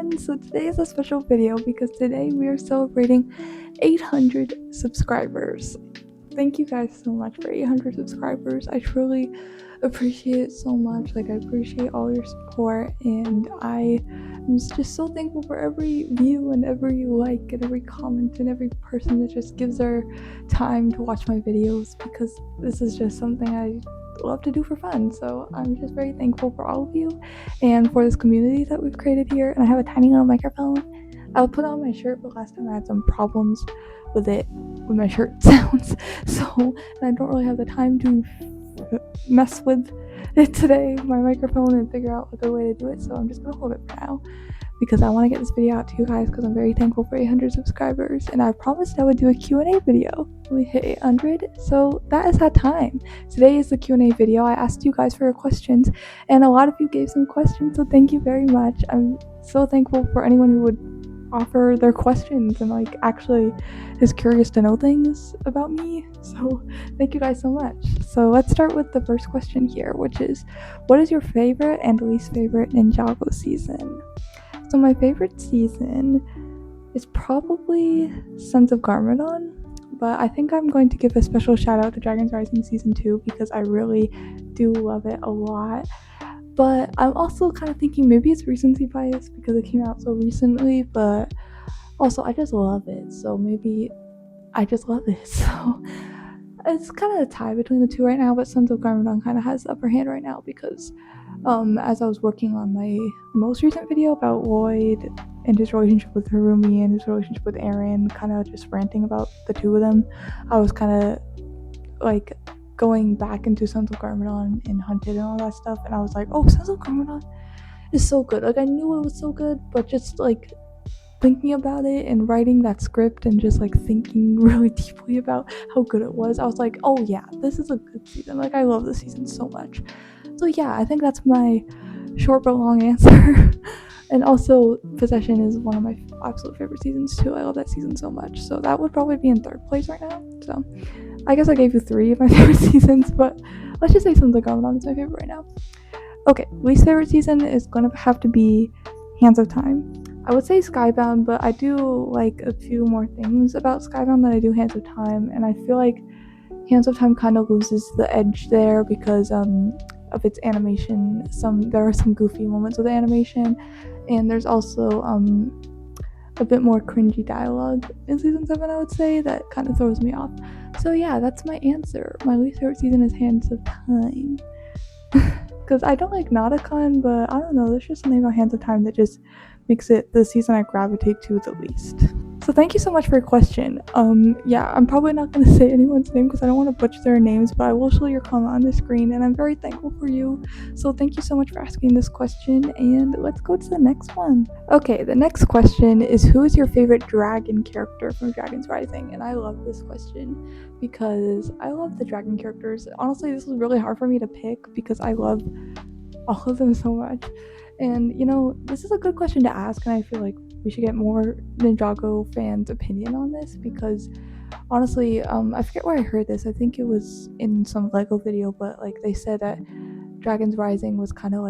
everyone! So today is a special video because today we are celebrating 800 subscribers. Thank you guys so much for 800 subscribers. I truly appreciate it so much. I appreciate all your support, and I'm just so thankful for every view and every like and every comment and every person that just gives their time to watch my videos, because this is just something I love to do for fun. So I'm just very thankful for all of you and for this community that we've created here. And I have a tiny little microphone. I'll put on my shirt, but last time I had some problems with my shirt sounds, so, and I don't really have the time to mess with it today, my microphone, and figure out a good way to do it. So I'm just gonna hold it for now because I want to get this video out to you guys, because I'm very thankful for 800 subscribers, and I promised I would do a Q&A video when we hit 800, so that is that time. Today is the Q&A video. I asked you guys for your questions, and a lot of you gave some questions, so thank you very much. I'm so thankful for anyone who would offer their questions and actually is curious to know things about me, so thank you guys so much. So let's start with the first question here, which is, what is your favorite and least favorite Ninjago season? So my favorite season is probably Sons of Garmadon, but I think I'm going to give a special shout out to Dragons Rising Season 2 because I really do love it a lot. But I'm also kind of thinking maybe it's recency bias because it came out so recently, but also I just love it, so maybe I just love it. So it's kind of a tie between the two right now, but Sons of Garmadon kind of has the upper hand right now because as I was working on my most recent video about Lloyd and his relationship with Harumi and his relationship with Eren, kind of just ranting about the two of them, I was kind of going back into Sons of Garmadon and Hunted and all that stuff, and I was like, oh, Sons of Garmadon is so good. I knew it was so good, but just thinking about it and writing that script and just thinking really deeply about how good it was, I was like, oh yeah, this is a good season. I love this season so much. So yeah, I think that's my short but long answer. And also Possession is one of my absolute favorite seasons too. I love that season so much, so that would probably be in third place right now. So I guess I gave you 3 of my favorite seasons, but let's just say Sons of Garmadon is my favorite right now. Okay, least favorite season is gonna have to be Hands of Time. I would say Skybound, but I do like a few more things about Skybound than I do Hands of Time, and I feel like Hands of Time kind of loses the edge there because of its animation. There are some goofy moments with the animation, and there's also a bit more cringy dialogue in season 7, I would say, that kind of throws me off. So yeah, that's my answer. My least favorite season is Hands of Time. Because I don't like Nauticon, but I don't know, there's just something about Hands of Time that just makes it the season I gravitate to the least. So thank you so much for your question. Yeah, I'm probably not going to say anyone's name because I don't want to butcher their names, but I will show your comment on the screen, and I'm very thankful for you. So thank you so much for asking this question, and let's go to the next one. Okay, the next question is, who is your favorite dragon character from Dragons Rising? And I love this question because I love the dragon characters. Honestly, this was really hard for me to pick because I love all of them so much. And this is a good question to ask, and I feel like we should get more Ninjago fans' opinion on this because honestly, I forget where I heard this. I think it was in some Lego video, but they said that Dragons Rising was kind of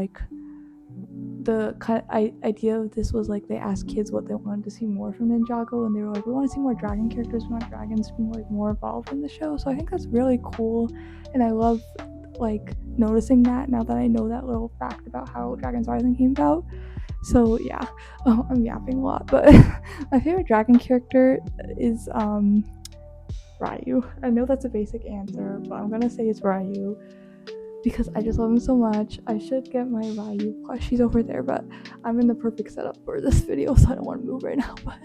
the idea of this was they asked kids what they wanted to see more from Ninjago, and they were like, we want to see more dragon characters, we want dragons to be more involved in the show. So I think that's really cool, and I love noticing that now that I know that little fact about how Dragons Rising came about. So yeah, I'm yapping a lot, but my favorite dragon character is Ryu. I know that's a basic answer, but I'm gonna say it's Ryu because I just love him so much. I should get my Ryu plushie over there, but I'm in the perfect setup for this video, so I don't want to move right now. But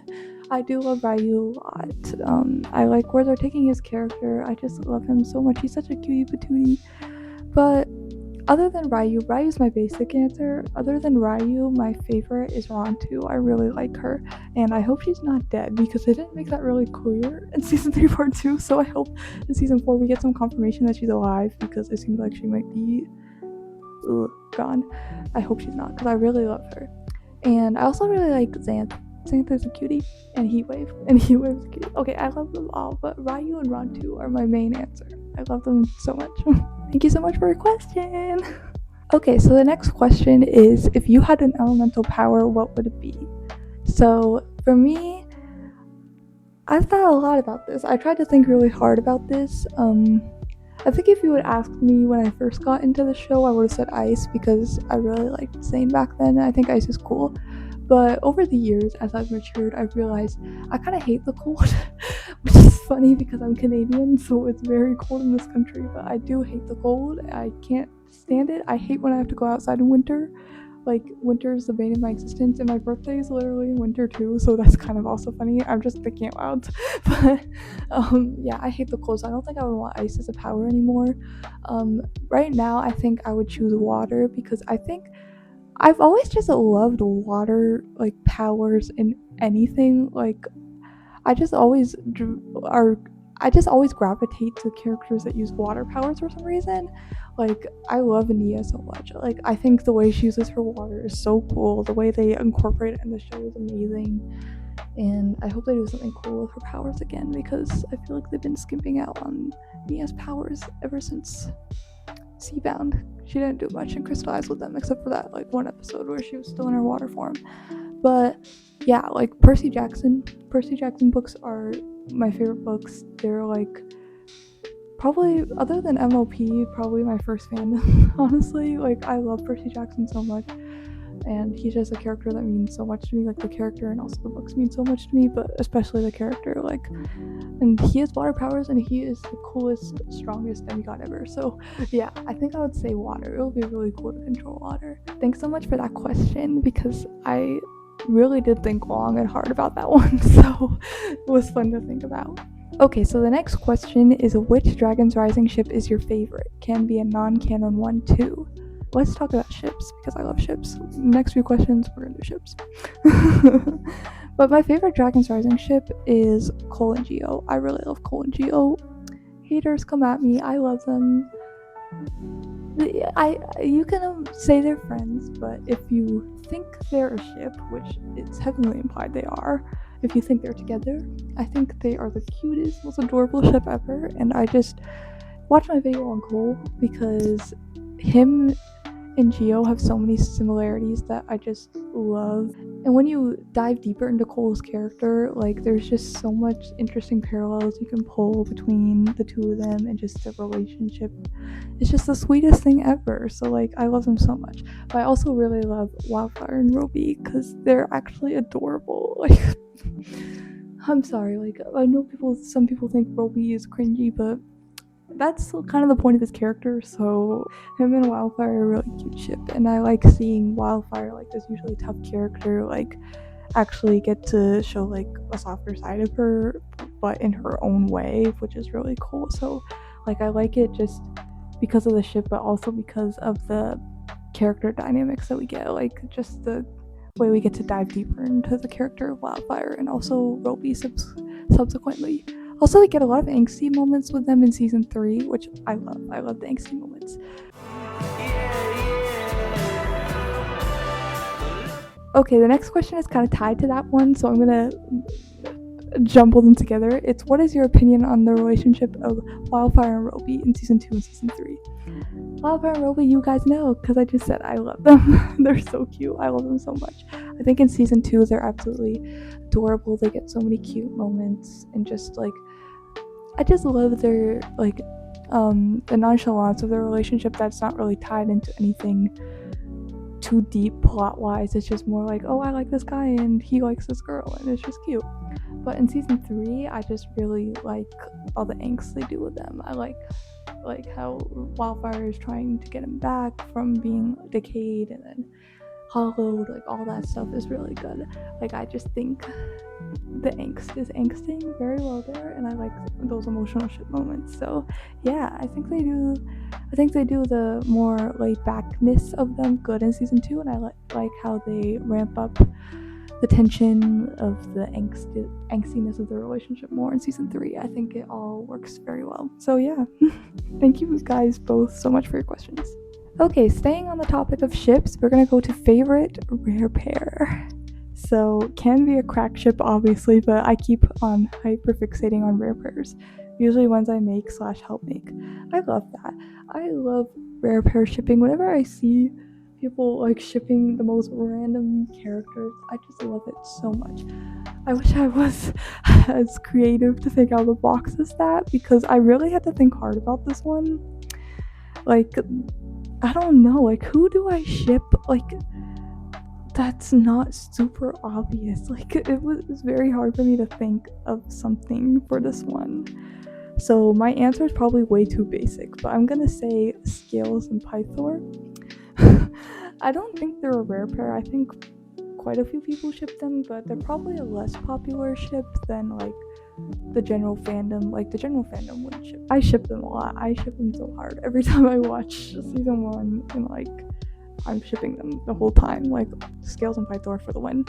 I do love Ryu a lot. I like where they're taking his character. I just love him so much. He's such a cutie patootie. But other than Ryu's my basic answer. Other than Ryu, my favorite is Rontu. I really like her, and I hope she's not dead because they didn't make that really clear in season 3 part 2. So I hope in season 4 we get some confirmation that she's alive because it seems like she might be gone. I hope she's not because I really love her. And I also really like Xanth. Xanth is a cutie, and Heatwave is a cutie. Okay, I love them all, but Ryu and Rontu are my main answer. I love them so much. Thank you so much for your question. Okay, so the next question is, if you had an elemental power, what would it be? So for me, I've thought a lot about this. I tried to think really hard about this. I think if you would ask me when I first got into the show, I would have said Ice because I really liked Zayn back then. I think Ice is cool. But over the years, as I've matured, I've realized I kind of hate the cold, which is funny because I'm Canadian, so it's very cold in this country. But I do hate the cold. I can't stand it. I hate when I have to go outside in winter. Like, winter is the bane of my existence, and my birthday is literally in winter too, so that's kind of also funny. I'm just thinking out loud. But yeah, I hate the cold, so I don't think I would want ice as a power anymore. Right now, I think I would choose water because I think I've always just loved water, like, powers in anything. Like, I just always I just always gravitate to characters that use water powers for some reason. Like, I love Nia so much. Like, I think the way she uses her water is so cool. The way they incorporate it in the show is amazing. And I hope they do something cool with her powers again because I feel like they've been skimping out on Nia's powers ever since Seabound. She didn't do much in Crystal Eyes with them except for that, like, one episode where she was still in her water form. But yeah, like, Percy Jackson books are my favorite books. They're like probably, other than MLP, probably my first fandom. Honestly, like, I love Percy Jackson so much, and he's just a character that means so much to me. Like, the character and also the books mean so much to me, but especially the character. Like, and he has water powers, and he is the coolest, strongest demigod ever. So yeah, I think I would say water. It would be really cool to control water. Thanks so much for that question because I really did think long and hard about that one, so it was fun to think about. Okay, so the next question is, which Dragon's Rising ship is your favorite? Can be a non-canon one too. Let's talk about ships because I love ships. Next few questions, we're gonna do ships. But my favorite Dragon's Rising ship is Cole and Geo. I really love Cole and Geo. Haters come at me. I love them. You can say they're friends, but if you think they're a ship, which it's heavily implied they are, if you think they're together, I think they are the cutest, most adorable ship ever. And I just watched my video on Cole because him and Geo have so many similarities that I just love. And when you dive deeper into Cole's character, like, there's just so much interesting parallels you can pull between the two of them, and just their relationship. It's just the sweetest thing ever. So, like, I love them so much. But I also really love Wildfire and Roby because they're actually adorable. Like, I'm sorry, like, I know some people think Roby is cringy, but that's kind of the point of his character. So him and Wildfire are a really cute ship, and I like seeing Wildfire, like, this usually tough character, like, actually get to show, like, a softer side of her, but in her own way, which is really cool. So, like, I like it just because of the ship, but also because of the character dynamics that we get, like, just the way we get to dive deeper into the character of Wildfire, and also Roby subsequently. Also, we get a lot of angsty moments with them in season 3, which I love. I love the angsty moments. Okay, the next question is kind of tied to that one, so I'm gonna jumble them together. It's, what is your opinion on the relationship of Wildfire and Roby in season 2 and season 3? Wildfire and Roby, you guys know, because I just said I love them. They're so cute. I love them so much. I think in season 2 they're absolutely adorable. They get so many cute moments, and just, like, I just love their, like, the nonchalance of their relationship that's not really tied into anything too deep plot-wise. It's just more like, oh, I like this guy and he likes this girl, and it's just cute. But in season 3, I just really like all the angst they do with them. I like how Wildfire is trying to get him back from being decayed and then hollowed. Like, all that stuff is really good. Like, I just think the angst is angsting very well there, and I like those emotional shit moments. So yeah, I think they do the more laid backness of them good in season 2, and I like how they ramp up the tension of the angstiness of the relationship more in season 3. I think it all works very well. So yeah, thank you guys both so much for your questions. Okay, staying on the topic of ships, we're gonna go to favorite rare pair. So, can be a crack ship, obviously, but I keep on hyperfixating on rare pairs. Usually ones I make / help make. I love that. I love rare pair shipping. Whenever I see people like shipping the most random characters. I just love it so much. I wish I was as creative to think out of the box as that, because I really had to think hard about this one. Like, I don't know, like, who do I ship? Like, that's not super obvious. Like, it was very hard for me to think of something for this one. So my answer is probably way too basic, but I'm gonna say Scales and Pythor. I don't think they're a rare pair. I think quite a few people ship them, but they're probably a less popular ship than like the general fandom. Like the general fandom would ship. I ship them a lot. I ship them so hard every time I watch season 1, and like I'm shipping them the whole time. Like Scales and Pythor for the win.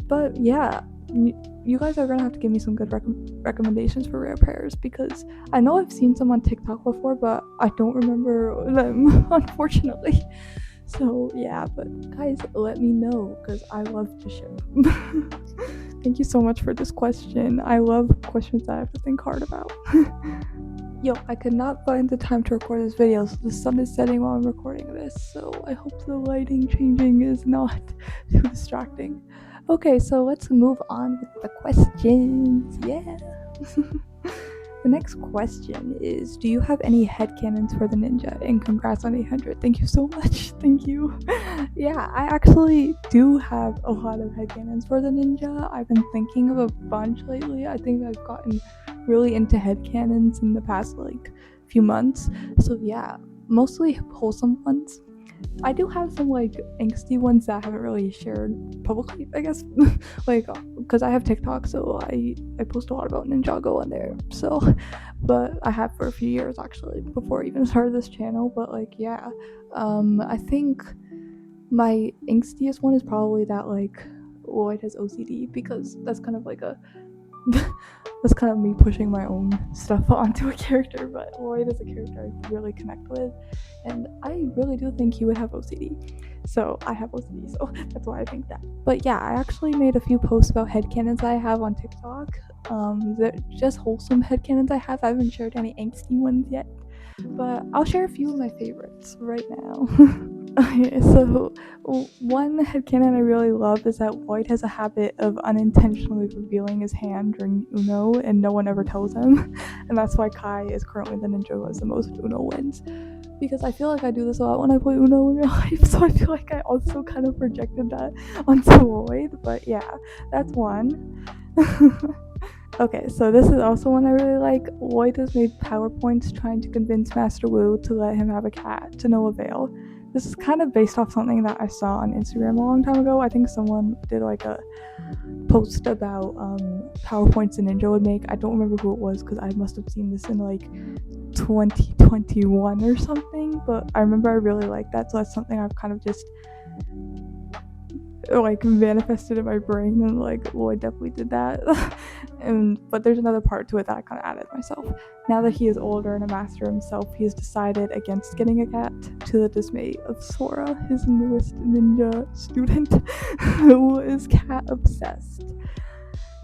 But yeah, you guys are gonna have to give me some good recommendations for rare pairs, because I know I've seen some on TikTok before, but I don't remember them, unfortunately. So yeah, but guys, let me know, because I love to ship. Thank you so much for this question. I love questions that I have to think hard about. Yo, I could not find the time to record this video, so the sun is setting while I'm recording this, so I hope the lighting changing is not too distracting. Okay, so let's move on with the questions. Yeah. The next question is, do you have any headcanons for the ninja? And congrats on 800. Thank you so much. Thank you. Yeah, I actually do have a lot of headcanons for the ninja. I've been thinking of a bunch lately. I think I've gotten really into headcanons in the past like few months. So yeah, mostly wholesome ones. I do have some like angsty ones that I haven't really shared publicly, I guess. Like, because I have TikTok, so I post a lot about Ninjago on there. So, but I have for a few years actually before I even started this channel. But like, yeah, I think my angstiest one is probably that like Lloyd has OCD, because that's kind of like a that's kind of me pushing my own stuff onto a character, but Lloyd is a character I really connect with, and I really do think he would have OCD. So I have OCD, so that's why I think that. But yeah, I actually made a few posts about headcanons I have on TikTok. They're just wholesome headcanons I have. I haven't shared any angsty ones yet, but I'll share a few of my favorites right now. Okay, so one headcanon I really love is that Lloyd has a habit of unintentionally revealing his hand during Uno, and no one ever tells him. And that's why Kai is currently the ninja who has the most Uno wins. Because I feel like I do this a lot when I play Uno in real life, so I feel like I also kind of projected that onto Lloyd. But yeah, that's one. Okay, so this is also one I really like. Lloyd has made PowerPoints trying to convince Master Wu to let him have a cat, to no avail. This is kind of based off something that I saw on Instagram a long time ago. I think someone did like a post about PowerPoints a ninja would make. I don't remember who it was, because I must have seen this in like 2021 or something, but I remember I really liked that, so that's something I've kind of just like manifested in my brain, and like, well, I definitely did that. But there's another part to it that I kind of added myself. Now that he is older and a master himself, he has decided against getting a cat, to the dismay of Sora, his newest ninja student, who is cat obsessed.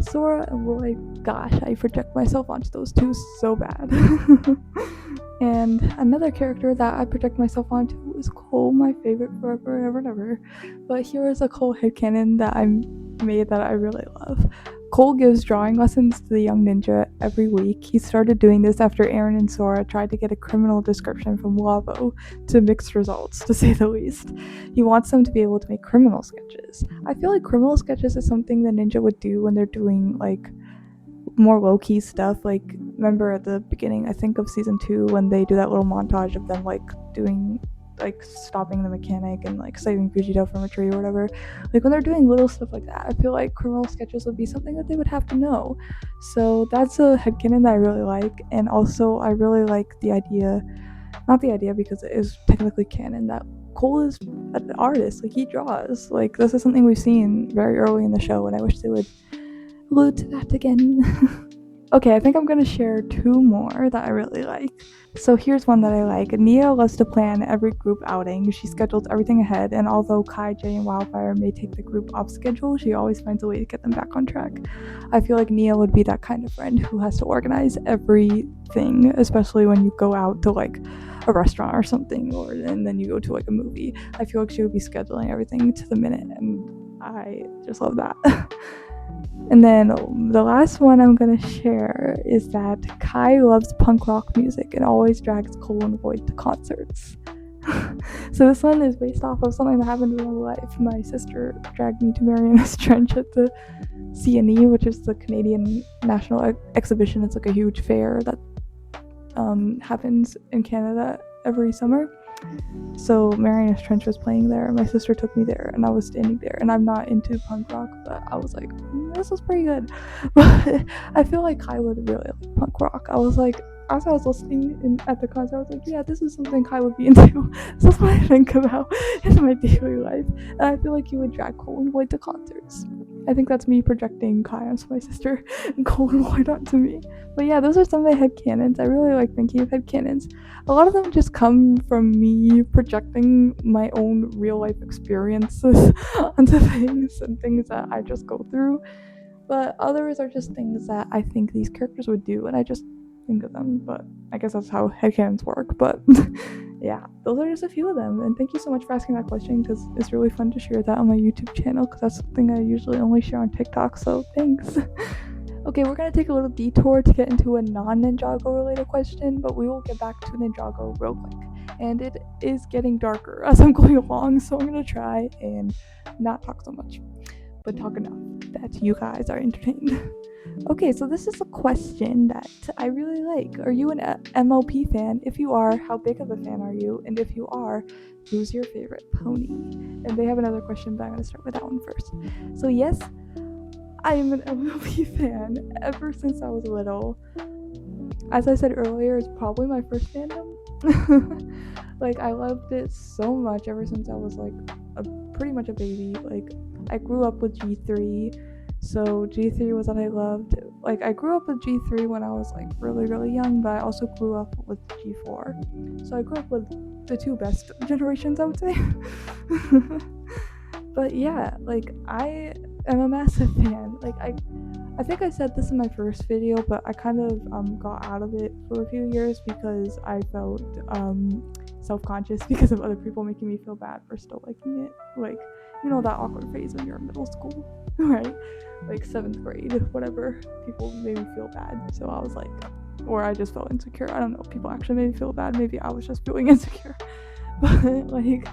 Sora and Lloyd, gosh, I project myself onto those two so bad. And another character that I project myself onto is Cole, my favorite forever and ever and ever. But here is a Cole headcanon that I made that I really love. Cole gives drawing lessons to the young ninja every week. He started doing this after Aaron and Sora tried to get a criminal description from Lavo, to mixed results, to say the least. He wants them to be able to make criminal sketches. I feel like criminal sketches is something the ninja would do when they're doing like more low-key stuff. Like, remember at the beginning, I think, of season 2, when they do that little montage of them like doing, like, stopping the mechanic and like saving Vegeta from a tree or whatever. Like, when they're doing little stuff like that, I feel like criminal sketches would be something that they would have to know. So that's a headcanon that I really like. And also I really like the idea, not the idea because it is technically canon, that Cole is an artist. Like, he draws. Like, this is something we've seen very early in the show, and I wish they would allude to that again. Okay, I think I'm gonna share 2 more that I really like. So here's one that I like. Nia loves to plan every group outing. She schedules everything ahead, and although Kai, Jay, and Wildfire may take the group off schedule, she always finds a way to get them back on track. I feel like Nia would be that kind of friend who has to organize everything, especially when you go out to like a restaurant or something, and then you go to like a movie. I feel like she would be scheduling everything to the minute, and I just love that. And then the last one I'm gonna share is that Kai loves punk rock music and always drags Cole and Void to concerts. So this one is based off of something that happened in real life. My sister dragged me to Marianas Trench at the CNE, which is the Canadian National Exhibition. It's like a huge fair that happens in Canada every summer. So Marianas Trench was playing there. My sister took me there, and I was standing there. And I'm not into punk rock, but I was like, this is pretty good. But I feel like Kai would really like punk rock. I was like, as I was listening at the concert, I was like, yeah, this is something Kai would be into. So that's what I think about in my daily life. And I feel like he would drag Cole and Void to concerts. I think that's me projecting Kai onto my sister and Cole and Void onto me. But yeah, those are some of my headcanons. I really like thinking of headcanons. A lot of them just come from me projecting my own real life experiences onto things and things that I just go through. But others are just things that I think these characters would do, and I just think of them. But I guess that's how headcanons work. But yeah, those are just a few of them. And thank you so much for asking that question, because it's really fun to share that on my YouTube channel, because that's something I usually only share on TikTok. So thanks. Okay, we're going to take a little detour to get into a non-Ninjago related question, but we will get back to Ninjago real quick. And it is getting darker as I'm going along, so I'm going to try and not talk so much, but talk enough that you guys are entertained. Okay, so this is a question that I really like. Are you an MLP fan? If you are, how big of a fan are you? And if you are, who's your favorite pony? And they have another question, but I'm going to start with that one first. So yes, I am an MLP fan ever since I was little. As I said earlier, it's probably my first fandom. Like, I loved it so much ever since I was like pretty much a baby. Like, I grew up with G3, so G3 was what I loved. Like, I grew up with G3 when I was like really, really young, but I also grew up with G4. So I grew up with the two best generations, I would say. But yeah, like, I am a massive fan. Like, I think I said this in my first video, but I kind of got out of it for a few years because I felt self-conscious because of other people making me feel bad for still liking it. Like, you know, that awkward phase when you're in middle school, right? Like 7th grade, whatever. People made me feel bad, so I was like, or I just felt insecure. I don't know. People actually made me feel bad. Maybe I was just feeling insecure. But like,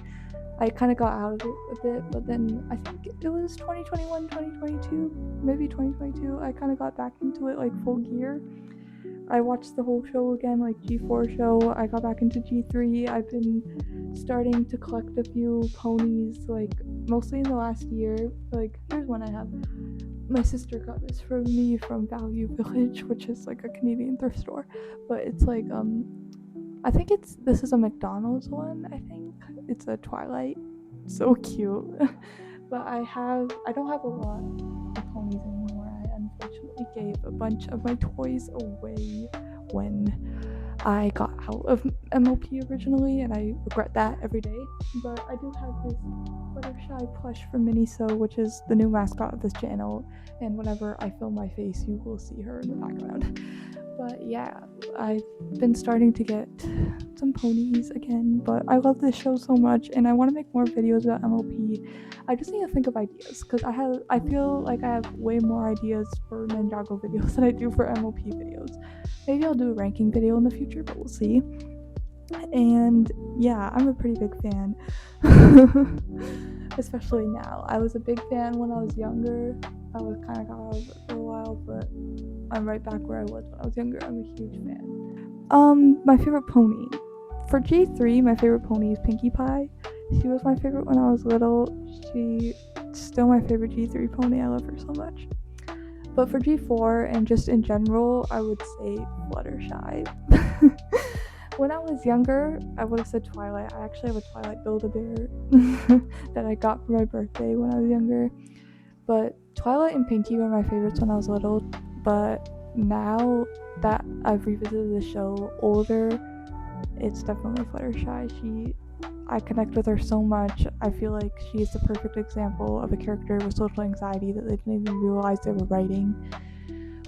I kind of got out of it a bit, but then I think it was 2021, 2022, maybe 2022, I kind of got back into it like full gear. I watched the whole show again, like G4 show. I got back into G3. I've been starting to collect a few ponies, like mostly in the last year. Like, here's one I have. My sister got this for me from Value Village, which is like a Canadian thrift store, but it's like I think this is a McDonald's one. I think it's a Twilight. So cute. But I don't have a lot of ponies anymore. I unfortunately gave a bunch of my toys away when I got out of MLP originally, and I regret that every day. But I do have this Fluttershy plush from Miniso, which is the new mascot of this channel, and whenever I film my face, you will see her in the background. But yeah, I've been starting to get some ponies again, but I love this show so much, and I want to make more videos about MLP. I just need to think of ideas, because I feel like I have way more ideas for Ninjago videos than I do for MLP videos. Maybe I'll do a ranking video in the future, but we'll see. And yeah, I'm a pretty big fan. Especially now. I was a big fan when I was younger. I was kind of got out of it for a while, but I'm right back where I was when I was younger. I'm a huge fan. My favorite pony. For G3, my favorite pony is Pinkie Pie. She was my favorite when I was little. She's still my favorite G3 pony. I love her so much. But for G4 and just in general, I would say Fluttershy. When I was younger, I would have said Twilight. I actually have a Twilight Build-A-Bear that I got for my birthday when I was younger. But Twilight and Pinkie were my favorites when I was little. But now that I've revisited the show older, it's definitely Fluttershy. I connect with her so much. I feel like she is the perfect example of a character with social anxiety that they didn't even realize they were writing,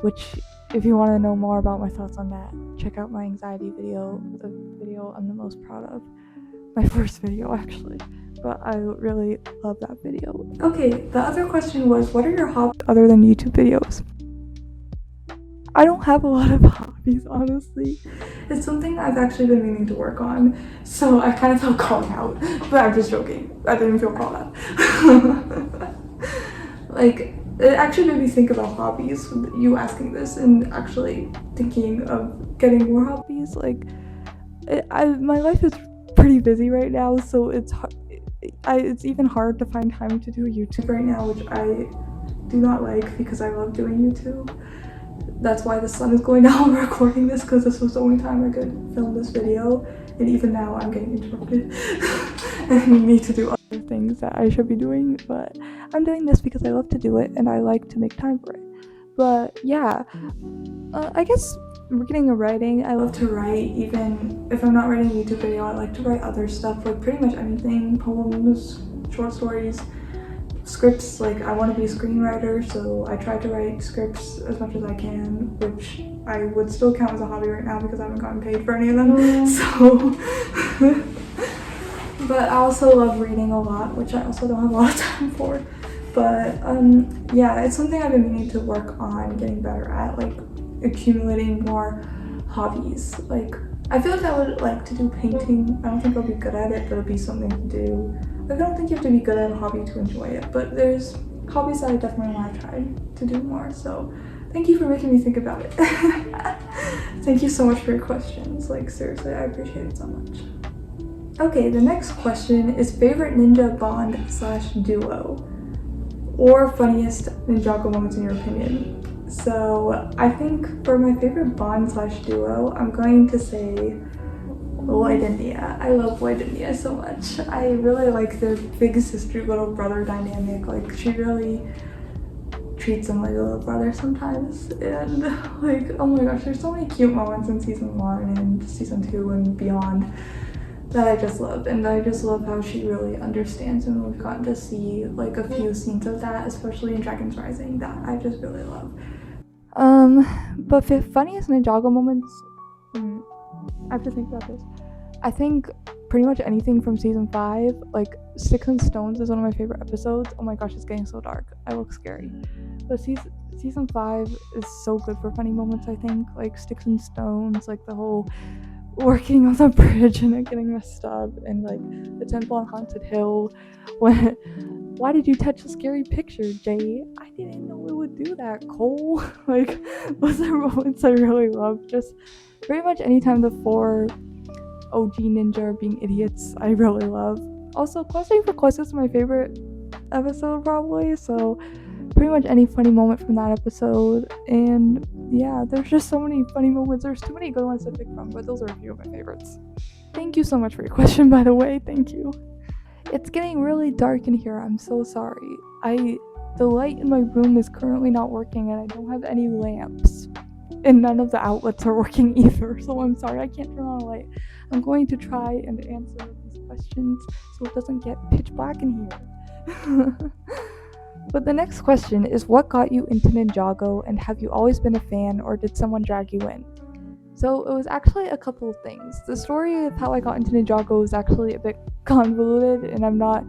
which, if you want to know more about my thoughts on that, check out my anxiety video, the video I'm the most proud of. My first video, actually. But I really love that video. Okay, the other question was, what are your hobbies other than YouTube videos? I don't have a lot of hobbies, honestly. It's something I've actually been meaning to work on, so I kind of felt called out. But I'm just joking. I didn't feel called out. Like, it actually made me think about hobbies, you asking this, and actually thinking of getting more hobbies. Like, my life is pretty busy right now, so it's even hard to find time to do YouTube right now, which I do not like because I love doing YouTube. That's why the sun is going down while recording this, because this was the only time I could film this video, and even now I'm getting interrupted and I need to do other things that I should be doing, but I'm doing this because I love to do it and I like to make time for it. But yeah, I guess reading or writing, I love to write. Even if I'm not writing a YouTube video, I like to write other stuff, like pretty much anything, poems, short stories, scripts. Like, I want to be a screenwriter, so I try to write scripts as much as I can, which I would still count as a hobby right now because I haven't gotten paid for any of them. So but I also love reading a lot, which I also don't have a lot of time for. But yeah, it's something I've been meaning to work on getting better at, like accumulating more hobbies. Like, I feel like I would like to do painting. I don't think I'll be good at it, but it'll be something to do. Like, I don't think you have to be good at a hobby to enjoy it, but there's hobbies that I definitely want to try to do more. So thank you for making me think about it. Thank you so much for your questions. Like, seriously, I appreciate it so much. Okay, the next question is favorite ninja bond/duo, or funniest Ninjago moments in your opinion. So I think for my favorite bond/duo, I'm going to say Lloyd and Nia. I love Lloyd and Nia so much. I really like their big sister little brother dynamic. Like, she really treats him like a little brother sometimes, and like, oh my gosh, there's so many cute moments in season 1 and season 2 and beyond that I just love, and I just love how she really understands him. We've gotten to see like a few scenes of that, especially in Dragon's Rising, that I just really love. But for funniest Ninjago moments, I have to think about this. I think pretty much anything from season 5, like Sticks and Stones is one of my favorite episodes. Oh my gosh, it's getting so dark. I look scary. But season 5 is so good for funny moments, I think. Like Sticks and Stones, like the whole working on the bridge and it getting messed up, and like the temple on Haunted Hill. Why did you touch a scary picture, Jay? I didn't know it would do that, Cole. Like, those are moments I really love. Just pretty much anytime the 4 OG ninja are being idiots, I really love. Also, Questing for Quest is my favorite episode probably, so pretty much any funny moment from that episode. And yeah, there's just so many funny moments. There's too many good ones to pick from, but those are a few of my favorites. Thank you so much for your question, by the way. Thank you. It's getting really dark in here. I'm so sorry. The light in my room is currently not working, and I don't have any lamps, and none of the outlets are working either, so I'm sorry I can't turn on a light. I'm going to try and answer these questions so it doesn't get pitch black in here. But the next question is, what got you into Ninjago, and have you always been a fan, or did someone drag you in? So it was actually a couple of things. The story of how I got into Ninjago is actually a bit convoluted, and I'm not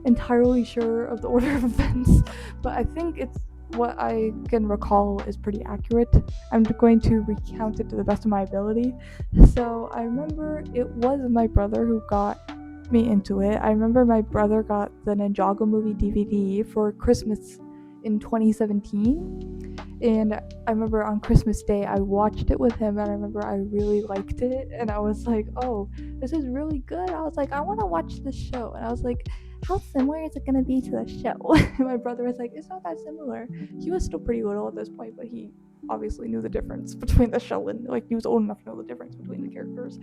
entirely sure of the order of events, but I think it's what I can recall is pretty accurate. I'm going to recount it to the best of my ability. So I remember it was my brother who got me into it. I remember my brother got the Ninjago movie DVD for Christmas in 2017, and I remember on Christmas Day I watched it with him, and I remember I really liked it, and I was like, oh, this is really good. I was like, I want to watch this show, and I was like, how similar is it going to be to the show? And my brother was like, it's not that similar. He was still pretty little at this point, but he obviously knew the difference between the show, and like he was old enough to know the difference between the characters.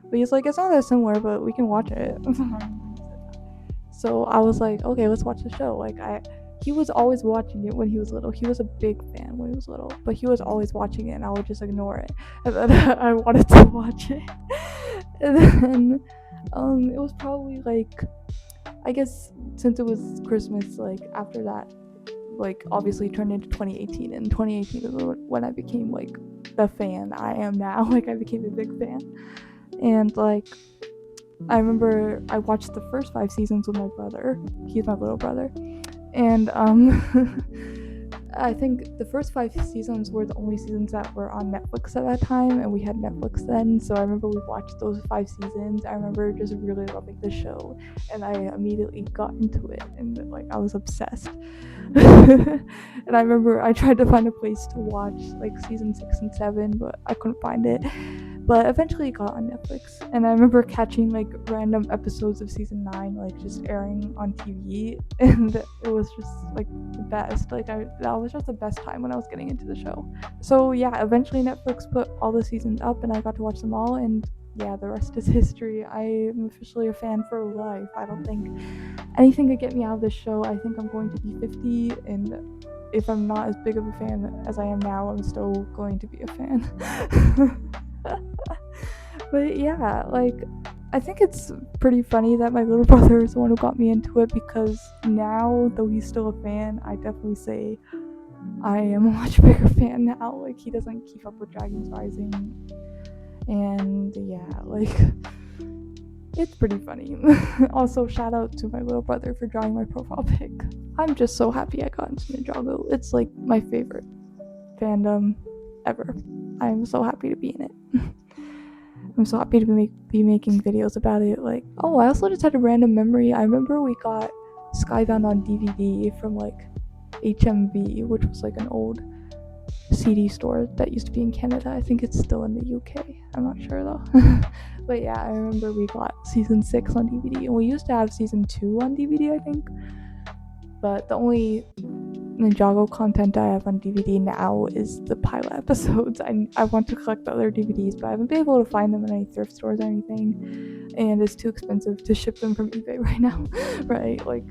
But he's like, it's not that similar, but we can watch it. So I was like, okay, let's watch the show. Like, he was always watching it when he was little. He was a big fan when he was little, but he was always watching it and I would just ignore it. And then I wanted to watch it. And then it was probably like, I guess since it was Christmas, like after that, like obviously turned into 2018, and 2018 is when I became like the fan I am now. Like I became a big fan. And like I remember I watched the first 5 seasons with my brother. He's my little brother. And I think the first 5 seasons were the only seasons that were on Netflix at that time, and we had Netflix then, so I remember we watched those 5 seasons. I remember just really loving the show, and I immediately got into it, and like I was obsessed. And I remember I tried to find a place to watch like season 6 and 7, but I couldn't find it. But eventually it got on Netflix, and I remember catching like random episodes of season 9 like just airing on TV, and it was just like the best. Like that was just the best time when I was getting into the show. So yeah, eventually Netflix put all the seasons up and I got to watch them all, and yeah, the rest is history. I am officially a fan for life. I don't think anything could get me out of this show. I think I'm going to be 50, and if I'm not as big of a fan as I am now, I'm still going to be a fan. But yeah, like I think it's pretty funny that my little brother is the one who got me into it, because now, though he's still a fan, I definitely say I am a much bigger fan now. Like he doesn't keep up with Dragons Rising, and yeah, like it's pretty funny. Also, shout out to my little brother for drawing my profile pic. I'm just so happy I got into Ninjago. It's like my favorite fandom ever. I'm so happy to be in it. I'm so happy to be making videos about it. Like, oh, I also just had a random memory. I remember we got Skybound on DVD from like HMV, which was like an old CD store that used to be in Canada. I think it's still in the UK. I'm not sure though. But yeah, I remember we got season 6 on DVD, and we used to have season 2 on DVD, I think. But the only Ninjago content I have on DVD now is the pilot episodes. I want to collect the other DVDs, but I haven't been able to find them in any thrift stores or anything, and it's too expensive to ship them from eBay right now. Right, like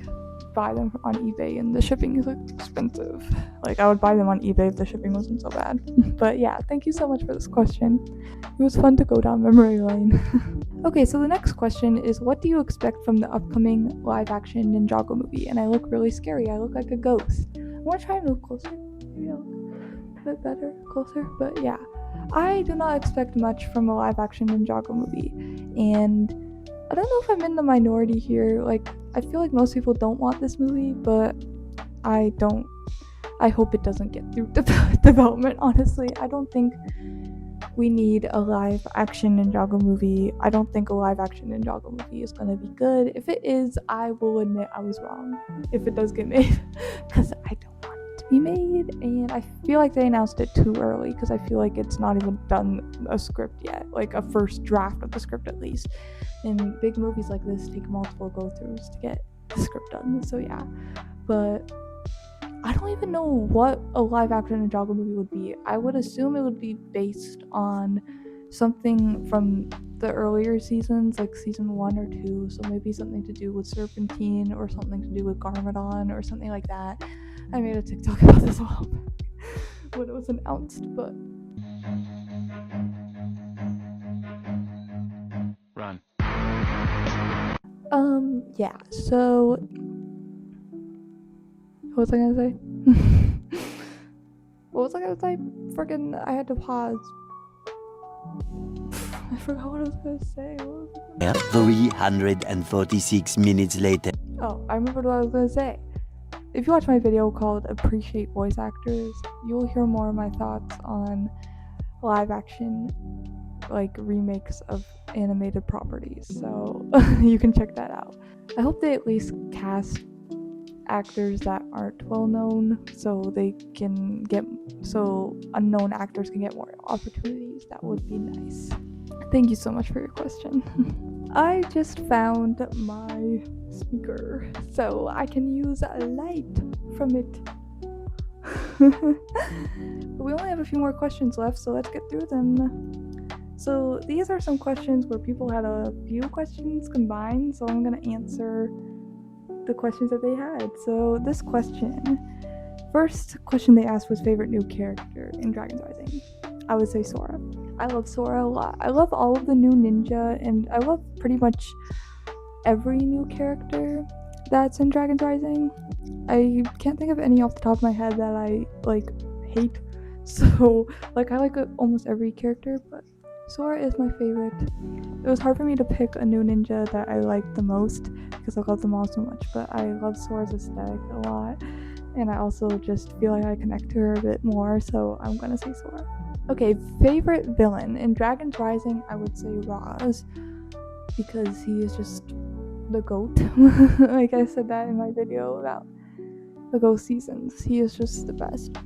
buy them on eBay and the shipping is like expensive. Like I would buy them on eBay if the shipping wasn't so bad. But yeah, thank you so much for this question. It was fun to go down memory lane. Okay, so the next question is, what do you expect from the upcoming live action Ninjago movie? And I look really scary. I look like a ghost. I want to try and move closer. Maybe I'll look a bit better, closer. But yeah, I do not expect much from a live action Ninjago movie. And I don't know if I'm in the minority here. Like, I feel like most people don't want this movie, but I hope it doesn't get through development, honestly. I don't think we need a live action Ninjago movie. I don't think a live action Ninjago movie is going to be good. If it is, I will admit I was wrong if it does get made, because I don't want it to be made, and I feel like they announced it too early, because I feel like it's not even done a script yet, like a first draft of the script at least. And big movies like this take multiple go-throughs to get the script done, so yeah. But I don't even know what a live action Ninjago movie would be. I would assume it would be based on something from the earlier seasons, like season 1 or 2, so maybe something to do with Serpentine or something to do with Garmadon or something like that. I made a TikTok about this a while back when it was announced, but Run. Yeah, so what was I gonna say? What was I gonna say? Friggin', I had to pause. I forgot what I was gonna say. 346 minutes later. Oh, I remembered what I was gonna say. If you watch my video called Appreciate Voice Actors, you'll hear more of my thoughts on live action, like remakes of animated properties, so you can check that out. I hope they at least cast actors that aren't well known, so unknown actors can get more opportunities. That would be nice. Thank you so much for your question. I just found my speaker, so I can use a light from it. But we only have a few more questions left, so let's get through them. So these are some questions where people had a few questions combined, so I'm gonna answer the questions that they had. So this first question they asked was favorite new character in Dragon's Rising. I would say Sora. I love Sora a lot. I love all of the new ninja, and I love pretty much every new character that's in Dragon's Rising. I can't think of any off the top of my head that I hate. So I like almost every character, but Sora is my favorite. It was hard for me to pick a new ninja that I liked the most because I love them all so much, but I love Sora's aesthetic a lot, and I also just feel like I connect to her a bit more, so I'm gonna say Sora. Okay, favorite villain in Dragon's Rising, I would say Roz, because he is just the GOAT. Like I said that in my video about the Ghost seasons. He is just the best,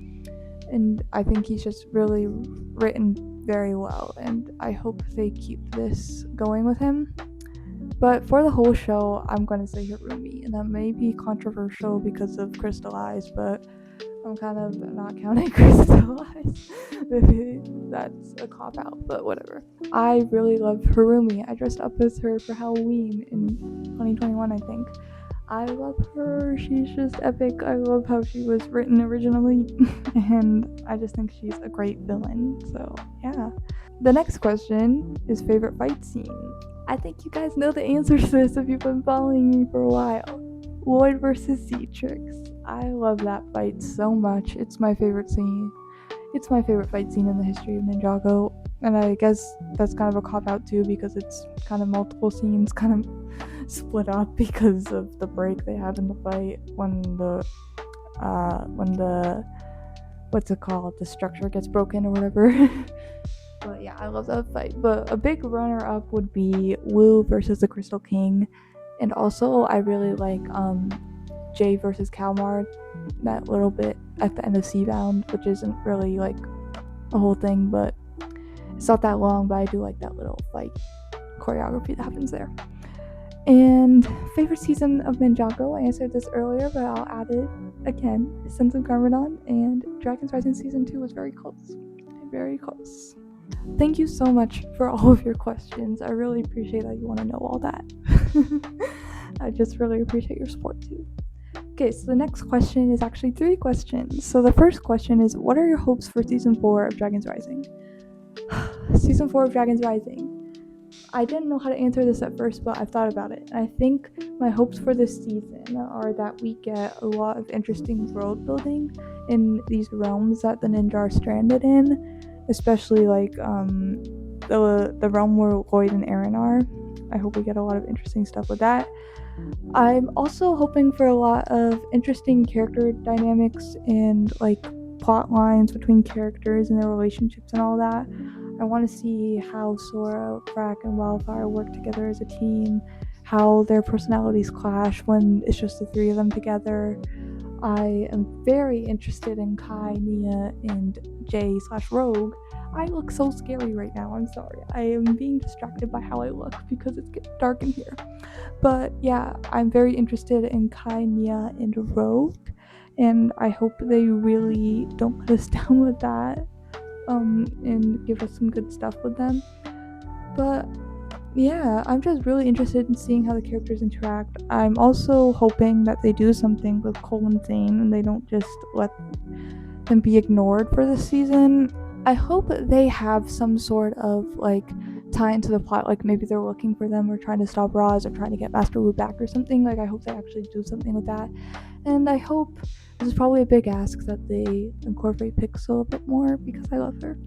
and I think he's just really written very well, and I hope they keep this going with him. But for the whole show, I'm gonna say Harumi, and that may be controversial because of Crystal Eyes, but I'm kind of not counting Crystal Eyes. Maybe that's a cop-out, but whatever. I really love Harumi. I dressed up as her for Halloween in 2021, I think. I love her. She's just epic. I love how she was written originally, and I just think she's a great villain. So, yeah. The next question is favorite fight scene. I think you guys know the answer to this if you've been following me for a while. Lloyd versus Ceatrix. I love that fight so much. It's my favorite scene. It's my favorite fight scene in the history of Ninjago, and I guess that's kind of a cop-out too because it's kind of multiple scenes kind of split up because of the break they have in the fight when the what's it called, the structure gets broken or whatever. But yeah, I love that fight. But a big runner-up would be Wu versus the Crystal King, and also I really like Jay versus Kalmar, that little bit at the end of Seabound, which isn't really like a whole thing, but it's not that long, but I do like that little fight choreography that happens there. And favorite season of Ninjago, I answered this earlier, but I'll add it again. Sons of Garmadon and Dragon's Rising Season 2 was very close. Very close. Thank you so much for all of your questions. I really appreciate that you want to know all that. I just really appreciate your support too. Okay, so the next question is actually 3 questions. So the first question is, what are your hopes for Season 4 of Dragon's Rising? Season 4 of Dragon's Rising. I didn't know how to answer this at first, but I've thought about it. And I think my hopes for this season are that we get a lot of interesting world building in these realms that the ninja are stranded in, especially like the realm where Lloyd and Eren are. I hope we get a lot of interesting stuff with that. I'm also hoping for a lot of interesting character dynamics and like plot lines between characters and their relationships and all that. I want to see how Sora, Frack, and Wildfire work together as a team, how their personalities clash when it's just the 3 of them together. I am very interested in Kai, Nia, and Jay/Rogue. I look so scary right now, I'm sorry. I am being distracted by how I look because it's getting dark in here. But yeah, I'm very interested in Kai, Nia, and Rogue, and I hope they really don't let us down with that, and give us some good stuff with them. But yeah, I'm just really interested in seeing how the characters interact. I'm also hoping that they do something with Cole and Thane and they don't just let them be ignored for this season. I hope they have some sort of like tie into the plot, like maybe they're looking for them or trying to stop Roz or trying to get Master Wu back or something. Like I hope they actually do something with that. And I hope, this is probably a big ask, that they incorporate Pixel a bit more because I love her.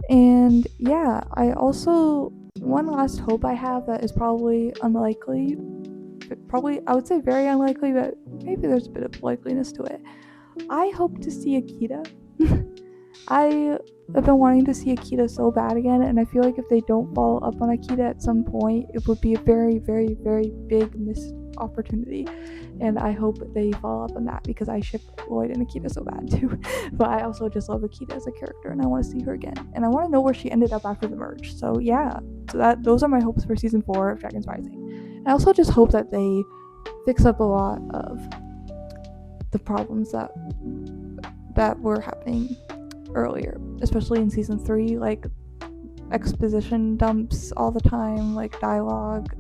And yeah, I also, one last hope I have that is probably unlikely, I would say very unlikely, but maybe there's a bit of likeliness to it. I hope to see Akita. I have been wanting to see Akita so bad again, and I feel like if they don't follow up on Akita at some point, it would be a very, very, very big missed opportunity. And I hope they follow up on that because I ship Lloyd and Akita so bad too. But I also just love Akita as a character, and I want to see her again. And I want to know where she ended up after the merge. So yeah, those are my hopes for Season 4 of Dragon's Rising. I also just hope that they fix up a lot of the problems that were happening earlier, especially in Season 3, like exposition dumps all the time, like dialogue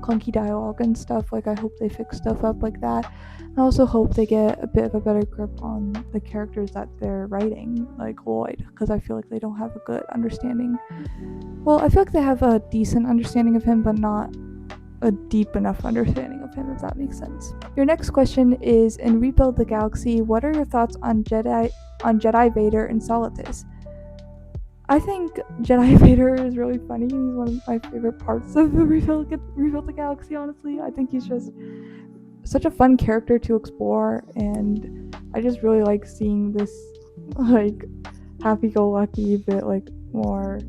clunky dialogue and stuff. Like, I hope they fix stuff up like that. I also hope they get a bit of a better grip on the characters that they're writing, like Lloyd, because I feel like they don't have a good understanding. Well, I feel like they have a decent understanding of him, but not a deep enough understanding of him, if that makes sense. Your next question is, in Rebuild the Galaxy, what are your thoughts on Jedi Vader and Solitus? I think Jedi Vader is really funny. He's one of my favorite parts of the Rebuild the Galaxy, honestly. I think he's just such a fun character to explore, and I just really like seeing this, like, happy-go-lucky, bit, like, more,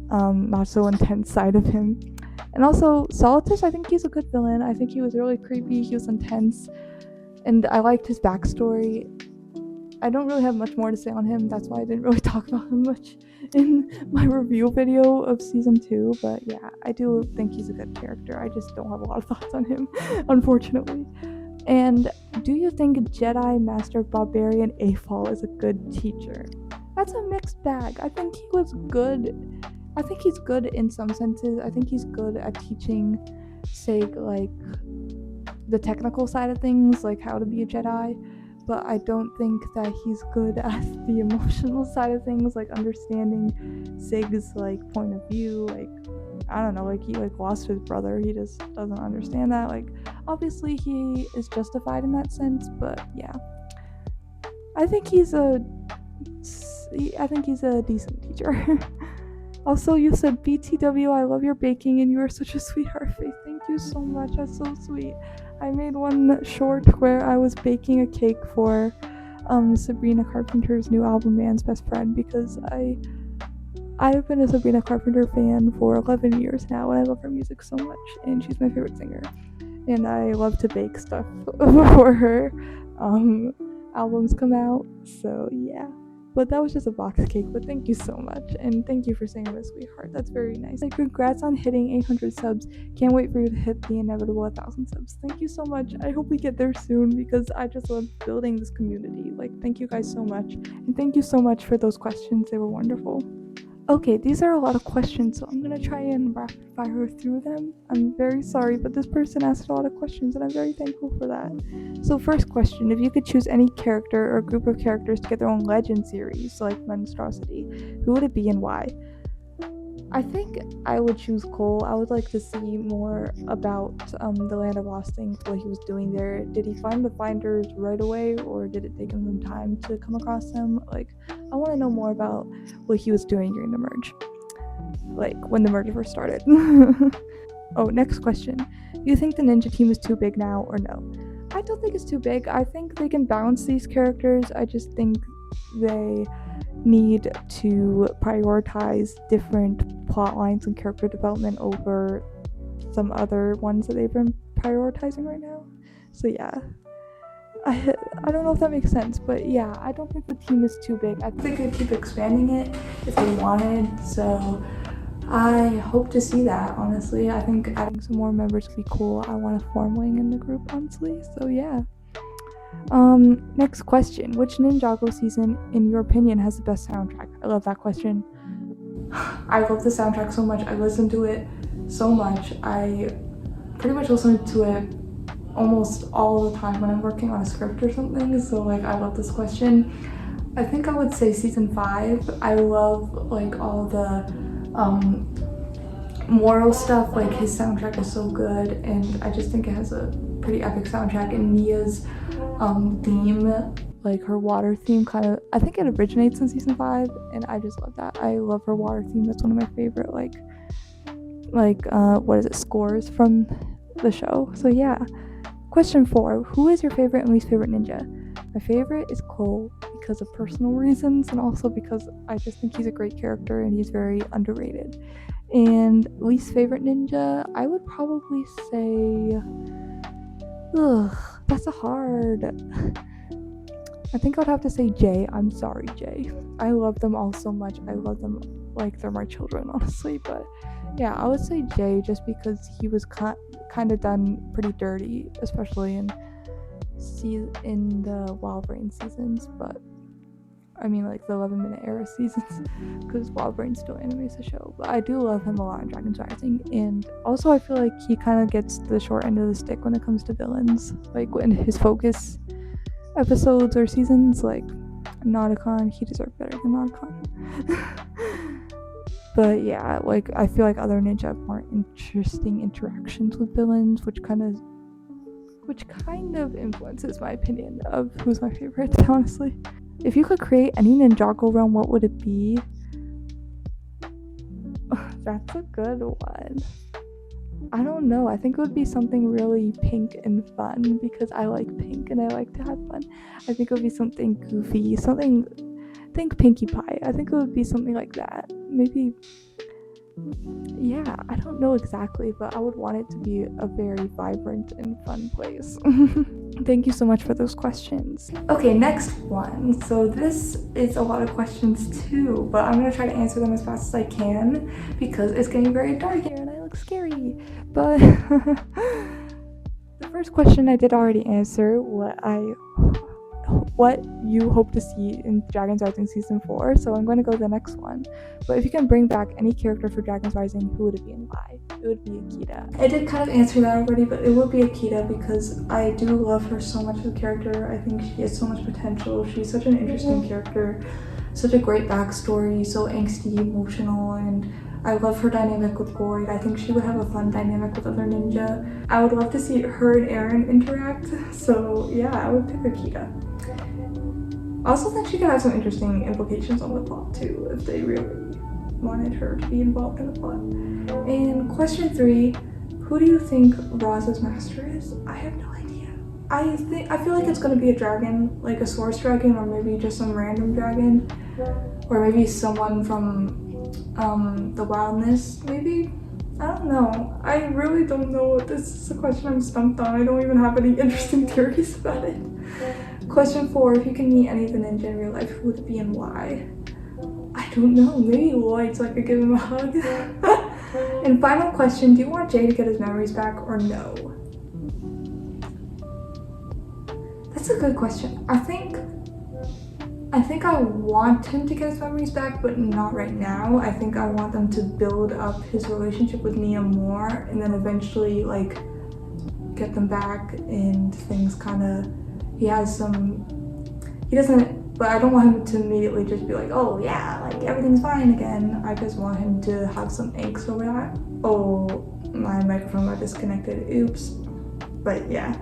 not so intense side of him. And also, Solitus, I think he's a good villain. I think he was really creepy, he was intense, and I liked his backstory. I don't really have much more to say on him, that's why I didn't really talk about him much in my review video of Season 2, but yeah, I do think he's a good character. I just don't have a lot of thoughts on him, unfortunately. And do you think Jedi Master Barbarian Afal is a good teacher? That's a mixed bag. I think he was good. I think he's good in some senses. I think he's good at teaching, say, like, the technical side of things, like how to be a Jedi, but I don't think that he's good at the emotional side of things, like understanding Sig's, like, point of view. Like, I don't know, like, he, like, lost his brother, he just doesn't understand that. Like, obviously he is justified in that sense, but yeah, I think he's a decent teacher. Also, you said, BTW, I love your baking and you are such a sweetheart, Faith. Thank you so much, that's so sweet. I made one short where I was baking a cake for Sabrina Carpenter's new album, Man's Best Friend, because I've been a Sabrina Carpenter fan for 11 years now, and I love her music so much, and she's my favorite singer. And I love to bake stuff before her albums come out, so yeah. But that was just a box cake, but thank you so much, and thank you for saying I'm a sweetheart. That's very nice. Like, congrats on hitting 800 subs. Can't wait for you to hit the inevitable 1,000 subs. Thank you so much. I hope we get there soon, because I just love building this community. Like, thank you guys so much, and thank you so much for those questions. They were wonderful. Okay, these are a lot of questions, so I'm gonna try and rapid fire through them. I'm very sorry, but this person asked a lot of questions, and I'm very thankful for that. So, first question, if you could choose any character or group of characters to get their own legend series, like Monstrosity, who would it be and why? I think I would choose Cole. I would like to see more about the Land of Lost Things, what he was doing there. Did he find the Finders right away, or did it take him some time to come across them? Like, I want to know more about what he was doing during the merge, like when the merge first started. Oh, next question. Do you think the ninja team is too big now, or no? I don't think it's too big. I think they can balance these characters. I just think they need to prioritize different plot lines and character development over some other ones that they've been prioritizing right now. So yeah, I don't know if that makes sense, but yeah, I don't think the team is too big. I think they could keep expanding it if they wanted, so I hope to see that, honestly. I think adding some more members would be cool. I want a Formwing in the group, honestly, so yeah. Next question. Which Ninjago season, in your opinion, has the best soundtrack? I love that question. I love the soundtrack so much. I listen to it so much. I pretty much listen to it almost all the time when I'm working on a script or something, so, like, I love this question. I think I would say season 5. I love, like, all the moral stuff. Like, his soundtrack is so good, and I just think it has a pretty epic soundtrack. And Mia's theme, like her water theme, kind of, I think it originates in season 5, and I just love that. I love her water theme. That's one of my favorite what is it, scores from the show. So yeah. Question 4. Who is your favorite and least favorite ninja? My favorite is Cole, because of personal reasons, and also because I just think he's a great character and he's very underrated. And least favorite ninja, I would probably say, that's a hard. I think I'd have to say Jay. I'm sorry, Jay. I love them all so much. I love them like they're my children, honestly. But yeah, I would say Jay, just because he was kind of done pretty dirty, especially in the Wild Rain seasons. But I mean, like the 11-minute era seasons, because Wild Brain still animates the show. But I do love him a lot in Dragon's Rising, and also I feel like he kind of gets the short end of the stick when it comes to villains. Like when his focus episodes or seasons, like Nauticon, he deserved better than Nauticon. But yeah, like I feel like other ninja have more interesting interactions with villains, which kind of influences my opinion of who's my favorite, honestly. If you could create any Ninjago realm, what would it be? That's a good one. I don't know. I think it would be something really pink and fun because I like pink and I like to have fun. I think it would be something goofy, think Pinkie Pie. I think it would be something like that. Maybe, yeah, I don't know exactly, but I would want it to be a very vibrant and fun place. Thank you so much for those questions. Okay, next one. So this is a lot of questions too, but I'm gonna try to answer them as fast as I can because it's getting very dark here and I look scary. But the first question I did already answer, what you hope to see in Dragon's Rising Season 4, so I'm going to go to the next one. But if you can bring back any character for Dragon's Rising, who would it be and why? It would be Akita. I did kind of answer that already, but it would be Akita because I do love her so much as a character. I think she has so much potential. She's such an interesting character, such a great backstory, so angsty, emotional, and I love her dynamic with Void. I think she would have a fun dynamic with other ninja. I would love to see her and Eren interact, so yeah, I would pick Akita. I also think she could have some interesting implications on the plot too, if they really wanted her to be involved in the plot. And question 3, who do you think Roz's master is? I have no idea. I feel like it's gonna be a dragon, like a source dragon, or maybe just some random dragon, or maybe someone from the wildness, maybe? I don't know. I really don't know. This is a question I'm stumped on. I don't even have any interesting theories about it. Question 4, if you can meet any of the ninja in real life, who would it be and why? I don't know. Maybe Lloyd, so I could give him a hug. And final question, do you want Jay to get his memories back or no? That's a good question. I think I want him to get his memories back, but not right now. I think I want them to build up his relationship with Mia more and then eventually like get them back and things kind of, but I don't want him to immediately just be like, oh yeah, like everything's fine again. I just want him to have some angst over that. Oh, my microphone got disconnected, oops. But yeah,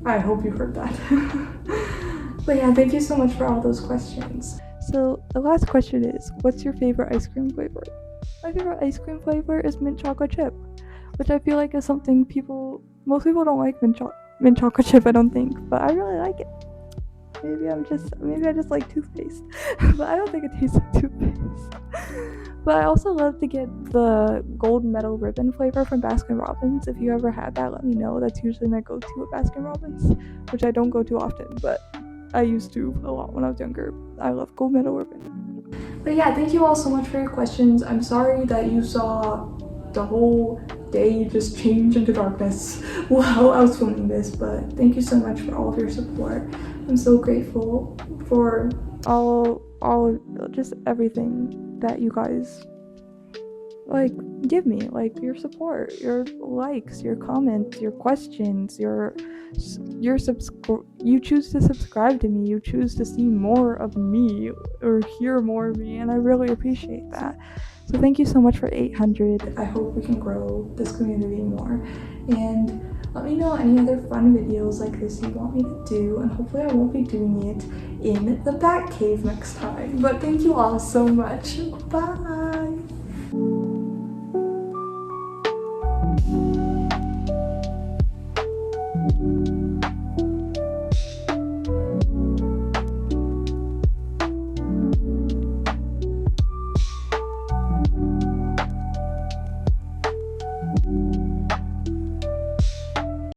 I hope you heard that. But yeah, thank you so much for all those questions. So the last question is, what's your favorite ice cream flavor? My favorite ice cream flavor is mint chocolate chip, which I feel like is something most people don't like mint chocolate chip, I don't think, but I really like it. Maybe I just like toothpaste, but I don't think it tastes like toothpaste. But I also love to get the gold medal ribbon flavor from Baskin Robbins. If you ever had that, let me know. That's usually my go-to at Baskin Robbins, which I don't go to often, but I used to a lot when I was younger. I love gold medal ribbon. But yeah, thank you all so much for your questions. I'm sorry that you saw the whole day just change into darkness while I was filming this, but thank you so much for all of your support. I'm so grateful for all just everything that you guys like give me, like your support, your likes, your comments, your questions, you choose to subscribe to me, you choose to see more of me or hear more of me, and I really appreciate that. So thank you so much for 800. I hope we can grow this community more, and let me know any other fun videos like this you want me to do, and hopefully I won't be doing it in the Batcave next time. But thank you all so much. Bye!